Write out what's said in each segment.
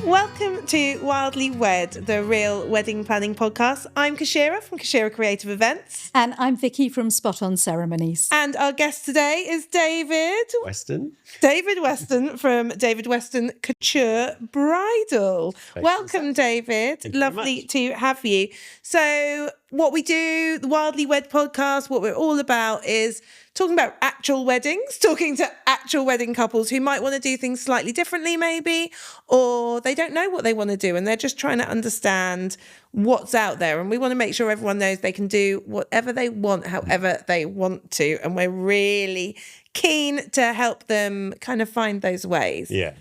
Welcome to Wildly Wed, the real wedding planning podcast. I'm Keshira from Keshira Creative Events. And I'm Vicky from On Ceremonies. And our guest today is David Western from David Western Couture Bridal. Welcome, David. Lovely to have you. So what we do, the Wildly Wed podcast, what we're all about is talking about actual weddings, talking to actual wedding couples who might want to do things slightly differently maybe, or they don't know what they want to do and they're just trying to understand what's out there. And we want to make sure everyone knows they can do whatever they want, however they want to. And we're really keen to help them kind of find those ways. Yeah.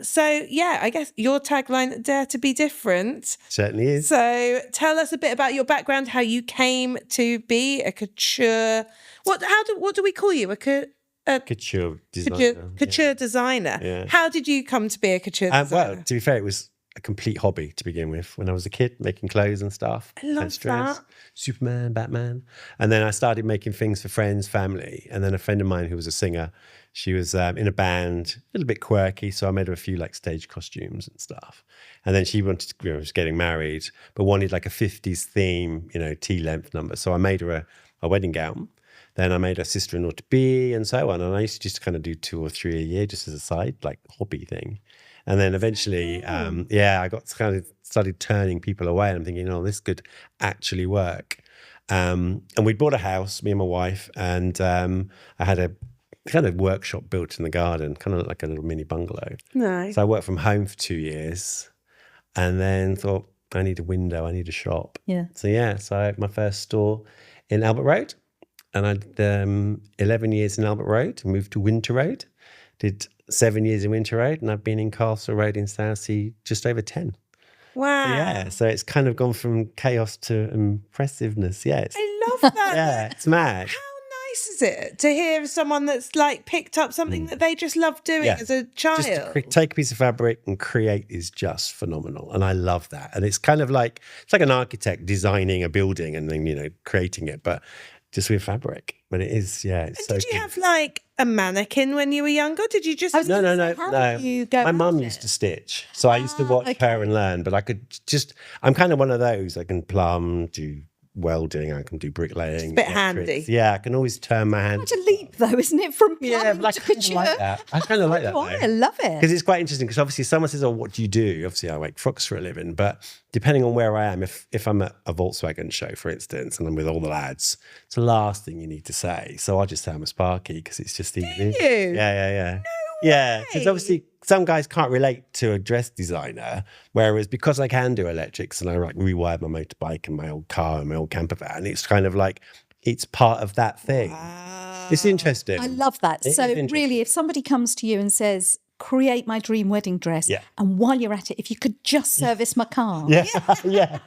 So yeah, I guess your tagline, Dare to be Different. Certainly is. So tell us a bit about your background, how you came to be a couture. What do we call you? A couture designer. Couture designer. Yeah. How did you come to be a couture designer? Well, to be fair, it was a complete hobby to begin with. When I was a kid, making clothes and stuff. I love that. Superman, Batman. And then I started making things for friends, family. And then a friend of mine who was a singer, she was in a band, a little bit quirky. So I made her a few like stage costumes and stuff. And then she wanted to, was getting married, but wanted like a 50s theme, T-length number. So I made her a wedding gown. Then I made her sister-in-law to be and so on. And I used to just kind of do 2 or 3 a year just as a side, like hobby thing. And then eventually, I got kind of started turning people away. And I'm thinking, this could actually work. And we bought a house, me and my wife. And I had a kind of workshop built in the garden, kind of like a little mini bungalow. Nice. So I worked from home for 2 years and then thought, I need a window, I need a shop. Yeah. So I had my first store in Albert Road. And I did 11 years in Albert Road, moved to Winter Road, did 7 years in Winter Road, and I've been in Castle Road in Southsea just over 10. Wow. So it's kind of gone from chaos to impressiveness. I love that. Yeah, it's mad. How nice is it to hear someone that's like picked up something that they just love doing as a child? Just to take a piece of fabric and create is just phenomenal. And I love that. And it's kind of like, it's like an architect designing a building and then, creating it, but just with fabric. But it is, it's so did you have like a mannequin when you were younger? Did you just... No. You go My mum used to stitch. So I used to watch her and learn, but I could I'm kind of one of those. I can plumb, do welding, I can do bricklaying. It's a bit handy. Yeah, I can always turn my hand. Such a leap though, isn't it? From plumbing I to kind of couture. like that. I kind of like that. I love it. Because it's quite interesting because obviously someone says, what do you do? Obviously I make frocks for a living, but depending on where I am, if I'm at a Volkswagen show, for instance, and I'm with all the lads, it's the last thing you need to say. So I just say I'm a Sparky because it's just easy. Do you? Yeah. Yeah, because obviously some guys can't relate to a dress designer, whereas because I can do electrics and I like rewired my motorbike and my old car and my old camper van, it's kind of like it's part of that thing. Wow. It's interesting. I love that. So really, if somebody comes to you and says, create my dream wedding dress, and while you're at it, if you could just service my car. Yeah.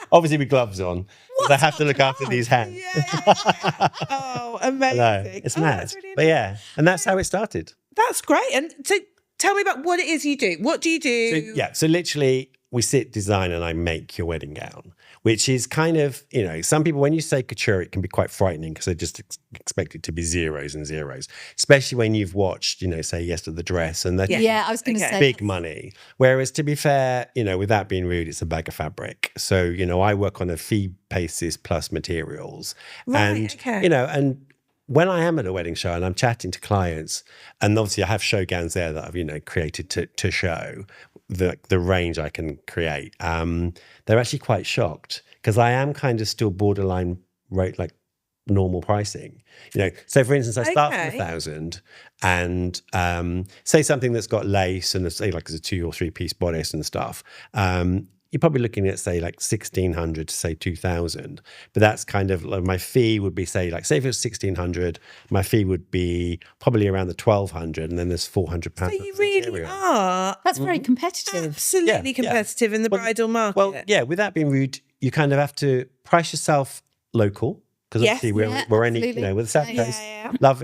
Obviously with gloves on, because I have to look after these hands. Yeah. Oh, amazing. No, it's mad. Really but and that's how it started. That's great. And so tell me about what it is you do. What do you do? So literally we sit, design, and I make your wedding gown, which is kind of, some people, when you say couture, it can be quite frightening because they just expect it to be zeros and zeros, especially when you've watched, say, Yes to the Dress. And that's I was going to say. Big money. Whereas to be fair, without being rude, it's a bag of fabric. So, I work on a fee basis plus materials. Right, and when I am at a wedding show and I'm chatting to clients, and obviously I have show gowns there that I've, created to show the range I can create, they're actually quite shocked because I am kind of still borderline rate like normal pricing. So for instance, I start from 1,000 and say something that's got lace and say like there's a 2 or 3 piece bodice and stuff. You're probably looking at say like 1,600 to say 2,000, but that's kind of like my fee would be say if it was 1,600, my fee would be probably around the 1,200, and then there's £400. So you really are. That's very competitive. Absolutely competitive in the bridal market. Well, without being rude, you kind of have to price yourself local because obviously we're only with the South Coast. Love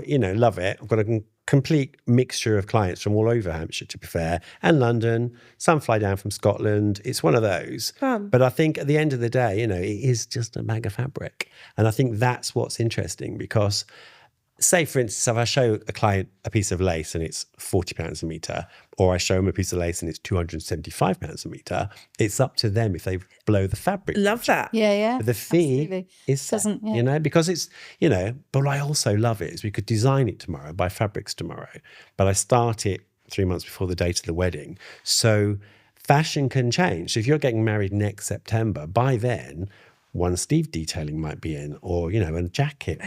it. I've got a complete mixture of clients from all over Hampshire, to be fair, and London. Some fly down from Scotland. It's one of those. But I think at the end of the day, it is just a bag of fabric. And I think that's what's interesting because say, for instance, if I show a client a piece of lace and it's £40 a metre, or I show them a piece of lace and it's £275 a metre, it's up to them if they blow the fabric. Love that. Yeah. But the fee is set, you know, because it's, you know, but what I also love it is we could design it tomorrow, buy fabrics tomorrow, but I start it 3 months before the date of the wedding. So fashion can change. So if you're getting married next September, by then, one sleeve detailing might be in, or, you know, a jacket.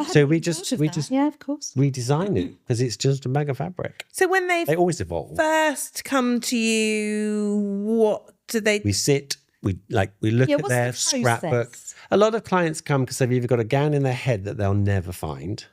So we just yeah, of course, redesign it because it's just a bag of fabric. So when they always evolve. First come to you, what do they? We sit, we look at their scrapbook. A lot of clients come because they've either got a gown in their head that they'll never find,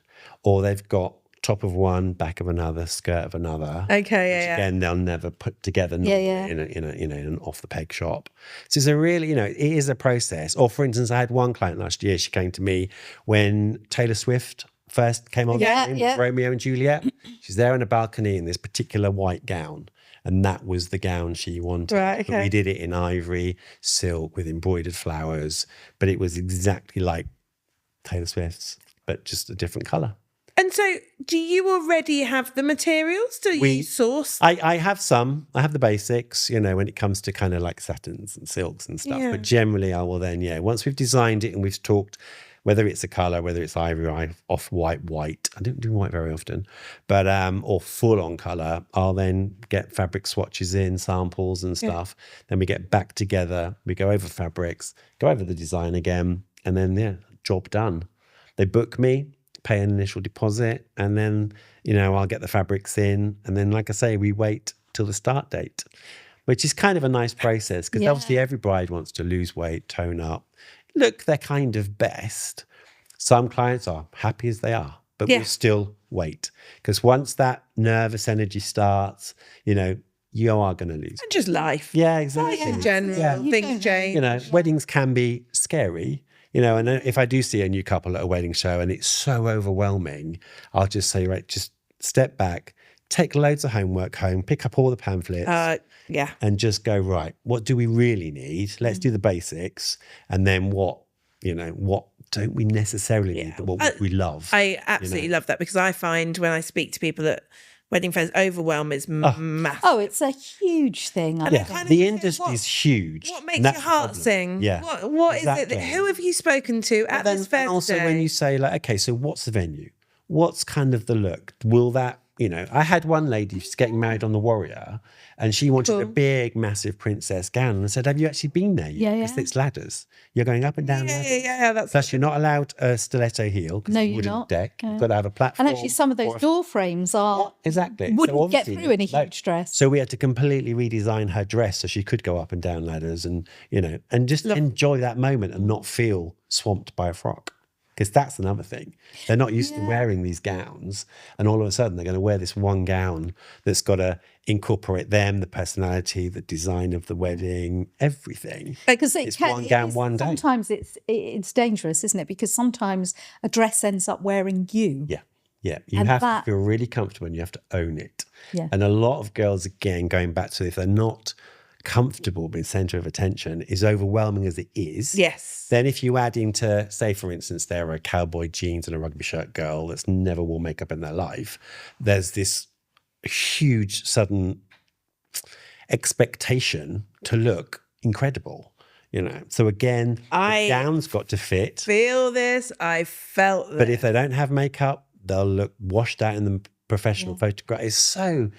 or they've got top of one, back of another, skirt of another. Okay, again, they'll never put together in an off the peg shop. So it's a really, you know, it is a process. Or for instance, I had one client last year. She came to me when Taylor Swift first came on Romeo and Juliet. She's there on a balcony in this particular white gown, and that was the gown she wanted. Right, okay. But we did it in ivory, silk with embroidered flowers, but it was exactly like Taylor Swift's, but just a different colour. And so, do you already have the materials? Do you source? I have some. I have the basics, you know, when it comes to kind of like satins and silks and stuff. But generally, I will then, once we've designed it and we've talked, whether it's a colour, whether it's ivory, off-white, white. I don't do white very often, but or full-on colour. I'll then get fabric swatches in, samples and stuff. Then we get back together. We go over fabrics, go over the design again, and then job done. They book me, pay an initial deposit, and then, you know, I'll get the fabrics in. And then, like I say, we wait till the start date, which is kind of a nice process because obviously every bride wants to lose weight, tone up, look their kind of best. Some clients are happy as they are, but we'll still wait because once that nervous energy starts, you know, you are going to lose. And just life. Yeah, exactly. In general, things change. You know, weddings can be scary. You know, and if I do see a new couple at a wedding show and it's so overwhelming, I'll just say, right, just step back, take loads of homework home, pick up all the pamphlets, and just go, right, what do we really need? Let's do the basics. And then what don't we necessarily need, but what would we love? I absolutely love that because I find when I speak to people at wedding fairs, overwhelm is massive. Oh, it's a huge thing. The industry is huge. What makes your heart sing? Yeah. What is it? Who have you spoken to at this fair? And also when you say, like, okay, so what's the venue? What's kind of the look? Will that, you know, I had one lady, she's getting married on the Warrior, and she wanted a big, massive princess gown. And I said, have you actually been there yet? Because it's ladders. You're going up and down ladders. That's Plus, you're not allowed a stiletto heel because it's a wooden deck. You've got to have a platform. And actually, some of those door frames wouldn't get through in a huge dress. So we had to completely redesign her dress so she could go up and down ladders and, you know, and just enjoy that moment and not feel swamped by a frock. Because that's another thing. They're not used to wearing these gowns, and all of a sudden they're going to wear this one gown that's got to incorporate them, the personality, the design of the wedding, everything. Because it's one gown, one day. Sometimes it's dangerous, isn't it? Because sometimes a dress ends up wearing you. Yeah. You have to feel really comfortable and you have to own it. Yeah. And a lot of girls, again, going back to if they're not comfortable being centre of attention, is overwhelming as it is. Yes. Then if you add into, say, for instance, they're a cowboy jeans and a rugby shirt girl that's never wore makeup in their life, there's this huge sudden expectation to look incredible. You know, so again, the gown's got to fit. Feel this. I felt that. But if they don't have makeup, they'll look washed out in the professional photograph. There's so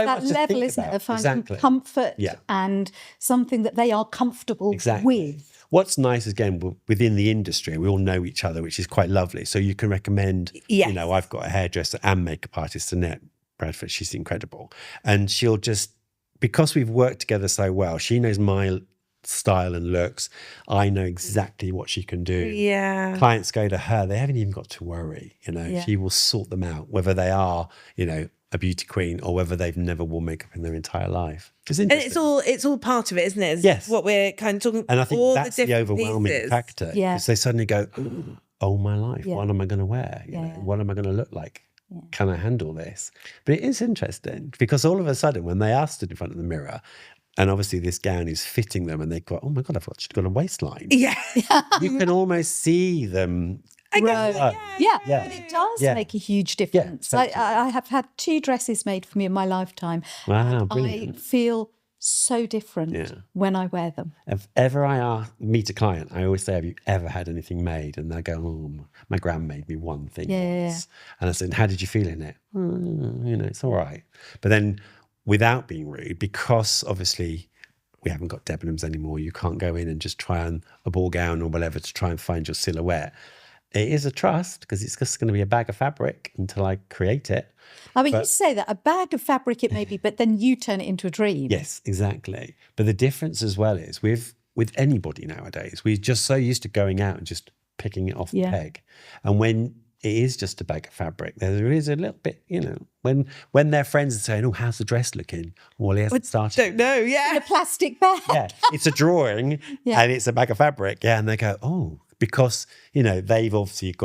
much to level, think isn't about. it, of finding comfort and something that they are comfortable with. What's nice is, again, within the industry, we all know each other, which is quite lovely. So you can recommend, you know, I've got a hairdresser and makeup artist, Annette Bradford. She's incredible. And she'll just, because we've worked together so well, she knows my style and looks. I know exactly what she can do. Yeah. Clients go to her, they haven't even got to worry, you know. She will sort them out, whether they are, you know, a beauty queen or whether they've never worn makeup in their entire life. It's interesting. And it's all part of it, isn't it? Yes. What we're kind of talking. And I think all that's the overwhelming factor. Yeah. Because they suddenly go, oh my life, what am I going to wear? You know, what am I going to look like? Can I handle this? But it is interesting because all of a sudden when they are stood in front of the mirror, and obviously this gown is fitting them and they go, oh my God, I've actually got a waistline. Yeah. You can almost see them Yeah, but it does make a huge difference. Yeah, totally. I have had 2 dresses made for me in my lifetime. Wow, brilliant. I feel so different when I wear them. If ever I meet a client, I always say, have you ever had anything made? And they go, oh, my gran made me one thing once. And I said, how did you feel in it? It's all right. But then without being rude, because obviously we haven't got Debenhams anymore, you can't go in and just try on a ball gown or whatever to try and find your silhouette. It is a trust because it's just going to be a bag of fabric until I create it. I mean, you say that, a bag of fabric it may be, but then you turn it into a dream. Yes, exactly. But the difference as well is with anybody nowadays, we're just so used to going out and just picking it off the peg. And when it is just a bag of fabric, there is a little bit, when their friends are saying, oh, how's the dress looking? Well, he hasn't started. Don't know, In a plastic bag. Yeah, it's a drawing and it's a bag of fabric. Yeah, and they go, oh, because, they've obviously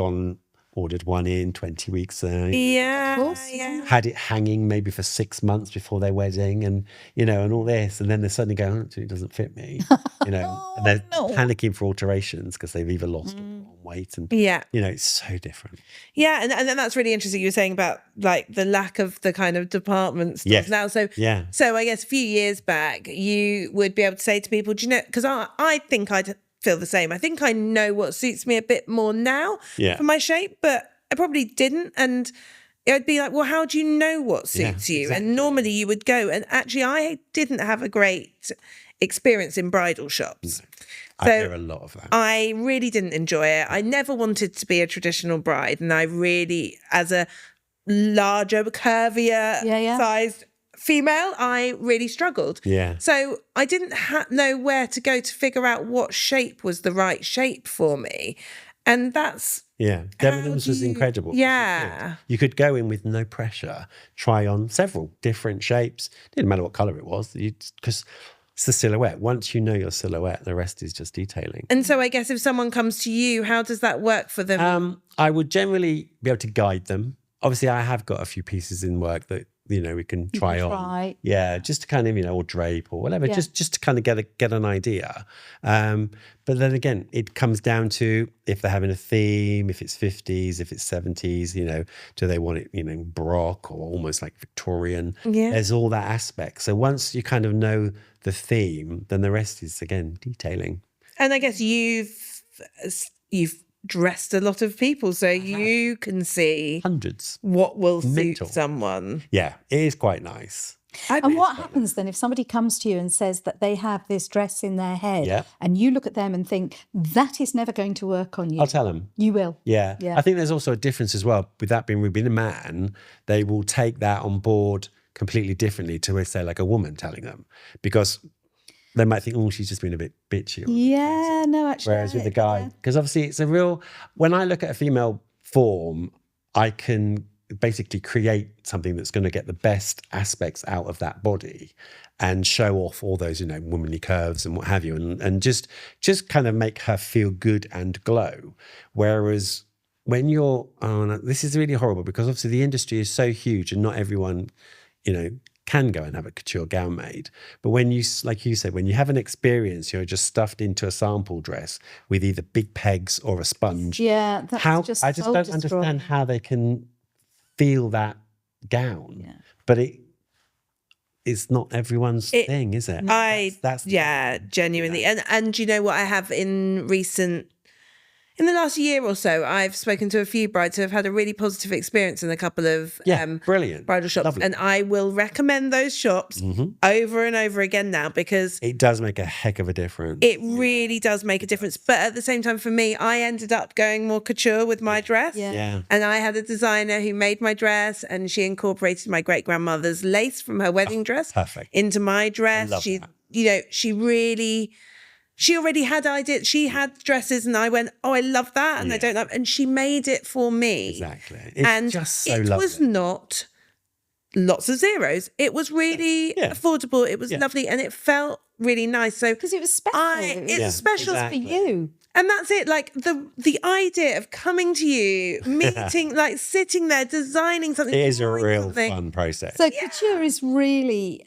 ordered one in 20 weeks. Had it hanging maybe for 6 months before their wedding and, and all this. And then they're suddenly going, oh, it doesn't fit me, and they're panicking for alterations because they've either lost or put on weight. And, it's so different. Yeah. And then that's really interesting. You were saying about like the lack of the kind of department stores now. So I guess a few years back, you would be able to say to people, do you know, because I think I'd feel the same. I think I know what suits me a bit more now for my shape, but I probably didn't. And it would be like, well, how do you know what suits you? Exactly. And normally you would go, and actually I didn't have a great experience in bridal shops. I hear a lot of that. I really didn't enjoy it. I never wanted to be a traditional bride. And I really, as a larger, curvier sized female, I really struggled. Yeah. So I didn't know where to go to figure out what shape was the right shape for me. And that's... Yeah, Debenhams was incredible. Yeah. You could go in with no pressure, try on several different shapes. Didn't matter what colour it was, because it's the silhouette. Once you know your silhouette, the rest is just detailing. And so I guess if someone comes to you, how does that work for them? I would generally be able to guide them. Obviously, I have got a few pieces in work that we can try on. Yeah, just to kind of, or drape or whatever, just to kind of get an idea. But then again, it comes down to if they're having a theme, if it's 50s, if it's 70s, do they want it, Baroque or almost like Victorian? Yeah. There's all that aspect. So once you kind of know the theme, then the rest is, again, detailing. And I guess you've dressed a lot of people, so you can see hundreds what will suit someone. Yeah, it is quite nice. And what happens then if somebody comes to you and says that they have this dress in their head and you look at them and think, that is never going to work on you? I'll tell them. You will? Yeah. I think there's also a difference as well. With that being a man, they will take that on board completely differently to, say, like a woman telling them. Because they might think, oh, she's just been a bit bitchy. Yeah, no, actually. Whereas with the guy, because obviously it's when I look at a female form, I can basically create something that's going to get the best aspects out of that body and show off all those, womanly curves and what have you, and just kind of make her feel good and glow. Whereas when this is really horrible because obviously the industry is so huge and not everyone, can go and have a couture gown made. But when you, like you said, when you have an experience, you're just stuffed into a sample dress with either big pegs or a sponge. Yeah, that's I just don't understand how they can feel that gown. Yeah. But it's not everyone's thing, is it? That's genuinely. And you know what I have in the last year or so, I've spoken to a few brides who have had a really positive experience in a couple of brilliant bridal shops. Lovely. And I will recommend those shops over and over again now because it does make a heck of a difference. It really does make a difference. But at the same time, for me, I ended up going more couture with my dress. Yeah. And I had a designer who made my dress and she incorporated my great-grandmother's lace from her wedding dress into my dress. She already had ideas. She had dresses and I went, oh, I love that. And I don't love, and she made it for me. Exactly. It's just so lovely. It was not lots of zeros. It was really affordable. It was lovely. And it felt really nice. So because it was special. It's special for you. And that's it. Like the idea of coming to you, meeting, like sitting there, designing something. It is a real fun process. So couture is really,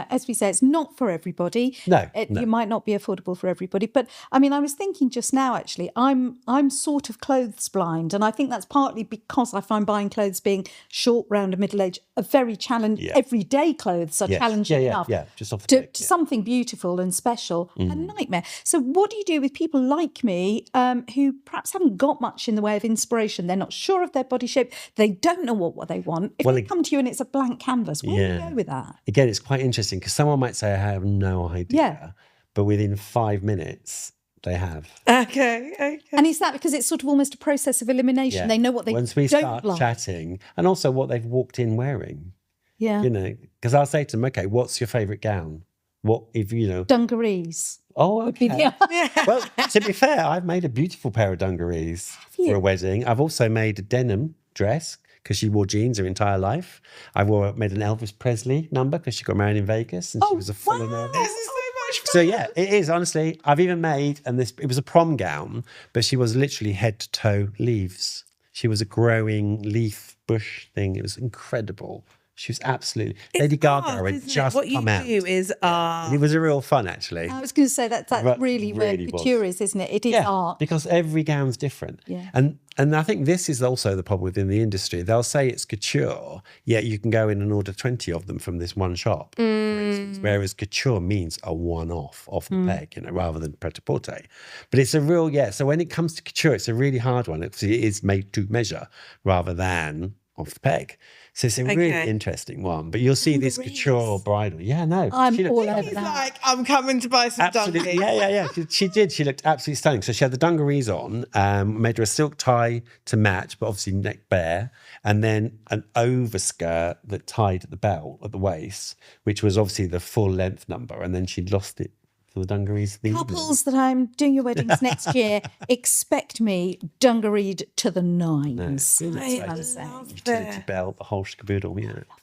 as we say, it's not for everybody. No. You might not be affordable for everybody. But I mean, I was thinking just now, actually, I'm sort of clothes blind. And I think that's partly because I find buying clothes, being short, round and middle-aged, a very challenging, everyday clothes are challenging enough. Just off the to something beautiful and special, a nightmare. So what do you do with people like me who perhaps haven't got much in the way of inspiration? They're not sure of their body shape. They don't know what they want. If they come to you and it's a blank canvas, where do you go with that? Again, it's quite interesting because someone might say, I have no idea. But within 5 minutes, they have. Okay. And is that because it's sort of almost a process of elimination? Yeah. They know what they Once we don't start like. chatting, and also what they've walked in wearing. Yeah. Because I'll say to them, okay, what's your favourite gown? What if Dungarees. Oh, okay. Well, to be fair, I've made a beautiful pair of dungarees for a wedding. I've also made a denim dress because she wore jeans her entire life. I made an Elvis Presley number because she got married in Vegas and she was a full of nervous. This is so much fun. So yeah, it is, honestly. I've even made, it was a prom gown, but she was literally head to toe leaves. She was a growing leaf bush thing. It was incredible. She was absolutely... Lady Gaga had just what come out. What you do is art. And it was a real fun, actually. I was going to say that's really where couture is, isn't it? It is art. Because every gown's different. Yeah. And I think this is also the problem within the industry. They'll say it's couture, yet you can go in and order 20 of them from this one shop, for instance. Whereas couture means a one-off, off the peg, rather than pret-a-porter. But it's a real, so when it comes to couture, it's a really hard one. It is made to measure rather than off the peg. So it's a really interesting one. But you'll see this couture bridal. Yeah, no. I'm all over He's that. like, I'm coming to buy some dungarees. Yeah. She did. She looked absolutely stunning. So she had the dungarees on, made her a silk tie to match, but obviously neck bare, and then an overskirt that tied at the belt at the waist, which was obviously the full length number, and then she lost it. The dungarees. Couples that I'm doing your weddings next year, expect me dungaried to the nines. Utility belt, the whole caboodle.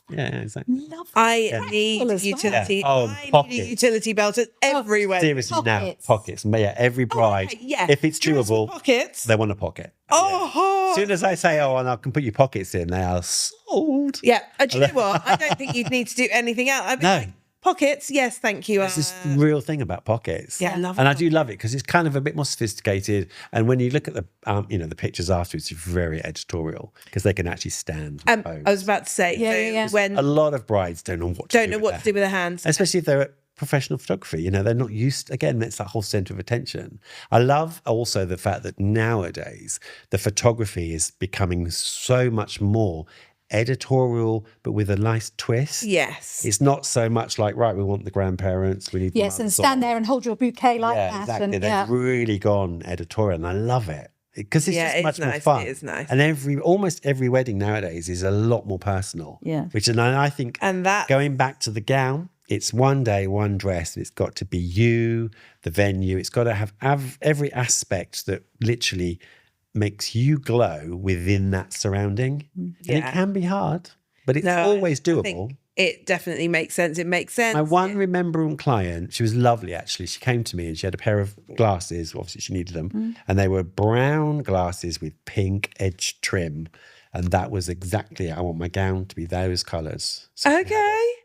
Yeah, exactly. I need utility. I need a utility belt at every wedding. Seriously, pockets. Yeah, every bride. If it's doable, pockets. They want a pocket. As soon as I say, and I can put your pockets in, they are sold. Yeah. Do you know what? I don't think you'd need to do anything else. I'd be like, pockets, yes, thank you. There's this real thing about pockets. Yeah, I love it. And I do love it because it's kind of a bit more sophisticated. And when you look at the, the pictures afterwards, it's very editorial because they can actually stand. I was about to say, when a lot of brides don't know what to do with their hands, especially if they're at professional photography. They're not used. Again, that's that whole centre of attention. I love also the fact that nowadays the photography is becoming so much more editorial, but with a nice twist. Yes. It's not so much like, right, we want the grandparents, we need and stand there and hold your bouquet like that. Exactly. They've really gone editorial, and I love it. Because it's just much more fun. It is nice. And almost every wedding nowadays is a lot more personal. Yeah. And I think going back to the gown, it's one day, one dress, and it's got to be you, the venue. It's got to have every aspect that literally makes you glow within that surrounding. And it can be hard, but it's always doable. It definitely makes sense. It makes sense. My one remembering client, she was lovely actually. She came to me and she had a pair of glasses. Obviously she needed them. And they were brown glasses with pink edge trim. And that was exactly, I want my gown to be those colours. So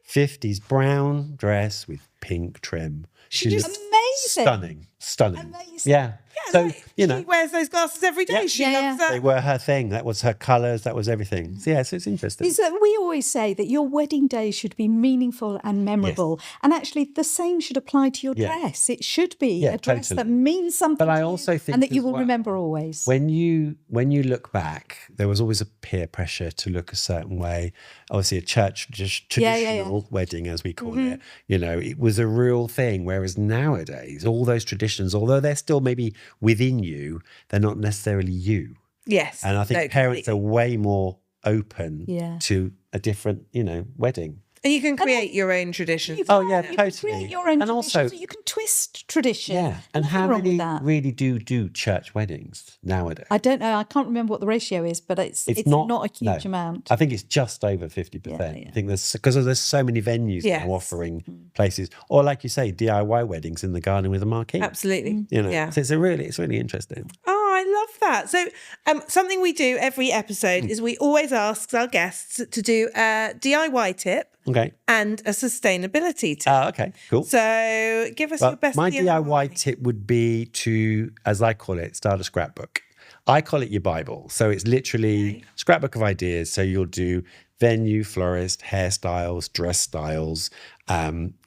50s brown dress with pink trim. She was amazing. Stunning. Amazing. Yeah. So, she wears those glasses every day. She loves that. They were her thing. That was her colours. That was everything. So, so it's interesting. We always say that your wedding day should be meaningful and memorable. Yes. And actually, the same should apply to your dress. It should be a dress that means something but I also think and that you will remember always. When you look back, there was always a peer pressure to look a certain way. Obviously, a church traditional wedding, as we call it, it was a real thing. Whereas nowadays, all those traditions, although they're still maybe within you, they're not necessarily you. Yes. And I think parents are way more open to a different, wedding. And you can create your own traditions. Totally. Create your own and also, so you can twist tradition. Yeah. And how many really do church weddings nowadays? I don't know. I can't remember what the ratio is, but it's not a huge amount. I think it's just over 50%. I think there's so many venues now offering places, or like you say, DIY weddings in the garden with a marquee. Absolutely. So it's really interesting. Oh, I love that. So something we do every episode is we always ask our guests to do a DIY tip and a sustainability tip. Okay, cool. So give us your best My DIY tip would be to, as I call it, start a scrapbook. I call it your Bible. So it's literally scrapbook of ideas. So you'll do venue, florist, hairstyles, dress styles,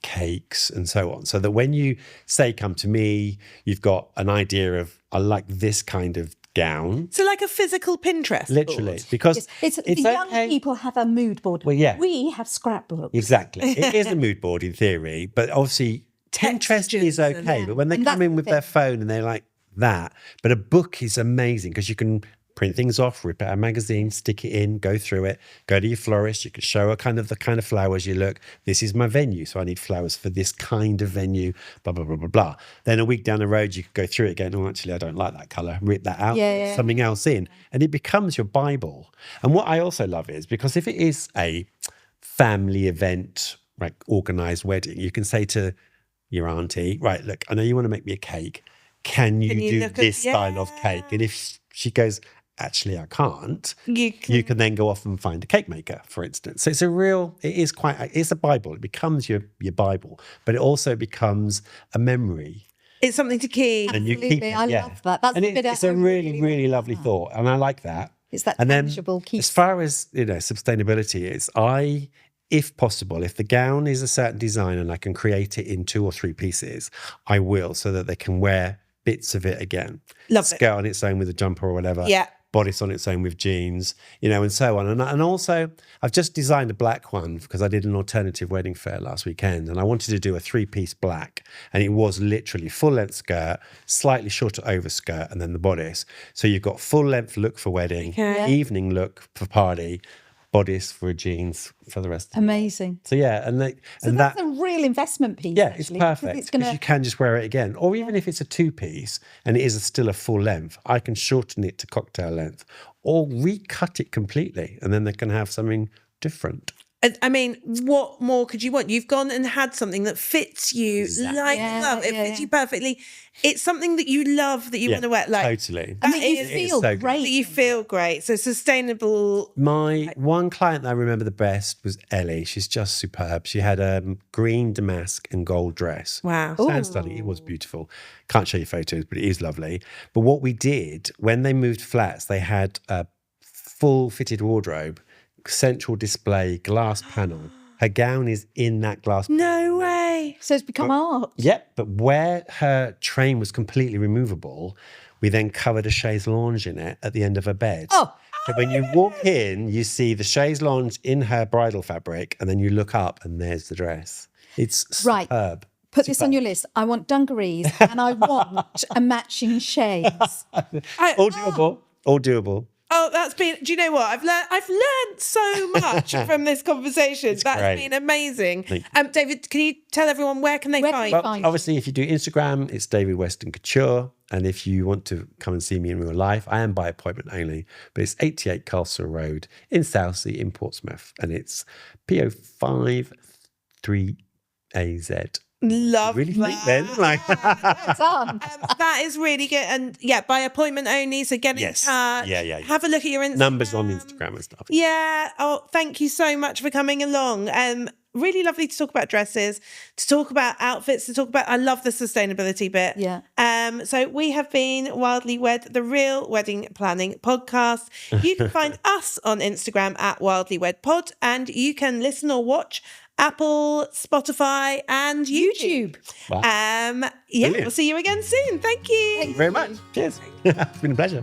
cakes, and so on. So that when you say, come to me, you've got an idea of, I like this kind of gown. So like a physical Pinterest Literally. board. Because it's the young people have a mood board. Well, yeah. We have scrapbooks. Exactly. It is a mood board in theory, but obviously Pinterest is okay. But when they come in with their phone and they're like that, but a book is amazing because you can print things off, rip out a magazine, stick it in, go through it, go to your florist. You can show her the kind of flowers you look. This is my venue, so I need flowers for this kind of venue, blah, blah, blah, blah, blah. Then a week down the road, you could go through it again. Oh, actually, I don't like that colour. Rip that out, put something else in. And it becomes your Bible. And what I also love is, because if it is a family event, like organised wedding, you can say to your auntie, right, look, I know you want to make me a cake. Can you do this style of cake? And if she goes, actually, I can't, you can then go off and find a cake maker, for instance. So it's a Bible. It becomes your Bible, but it also becomes a memory. It's something to keep. Absolutely. And you keep it, I love that. That's it's a really, really lovely thought. And I like that. It's that tangible keep. As far as, sustainability is, if possible, if the gown is a certain design and I can create it in 2 or 3 pieces, I will, so that they can wear bits of it again. Skirt on its own with a jumper or whatever. Yeah. Bodice on its own with jeans, and so on. And also, I've just designed a black one because I did an alternative wedding fair last weekend and I wanted to do a 3-piece black. And it was literally full-length skirt, slightly shorter overskirt, and then the bodice. So you've got full-length look for wedding, evening look for party, bodice for jeans for the rest of Amazing. So yeah, that's a real investment piece. Yeah, it's perfect because you can just wear it again. Or even if it's a 2-piece and it is still a full length, I can shorten it to cocktail length or recut it completely, and then they can have something different. I mean, what more could you want? You've gone and had something that fits you like love. It fits you perfectly. It's something that you love, that you want to wear. Totally. I mean, you feel great. You feel great. So sustainable. My one client that I remember the best was Ellie. She's just superb. She had a green damask and gold dress. Wow. Sand study. It was beautiful. Can't show you photos, but it is lovely. But what we did, when they moved flats, they had a full fitted wardrobe, central display, glass panel. Her gown is in that glass panel. No way. So it's become art. Yep, but where her train was completely removable, we then covered a chaise lounge in it at the end of her bed. Oh. So when you walk in, you see the chaise lounge in her bridal fabric, and then you look up and there's the dress. It's superb. Put this on your list. I want dungarees and I want a matching chaise. All doable. All doable. Oh, that's been. Do you know what I've learned so much from this conversation. That's great. been amazing. David, can you tell everyone where can they find? Well, obviously, if you do Instagram, it's David Western Couture, and if you want to come and see me in real life, I am by appointment only. But it's 88 Castle Road in Southsea in Portsmouth, and it's PO 53AZ. Love really that. think then, like that is really good, and by appointment only. So get in touch. Yeah. Have a look at your Instagram. Numbers on Instagram and stuff. Yeah. Oh, thank you so much for coming along. Really lovely to talk about dresses, to talk about outfits, to talk about. I love the sustainability bit. Yeah. So we have been Wildly Wed, the real wedding planning podcast. You can find us on Instagram at Wildly Wed Pod, and you can listen or watch Apple, Spotify, and YouTube. Wow. We'll see you again soon. Thank you. Thank you very much. Cheers. It's been a pleasure.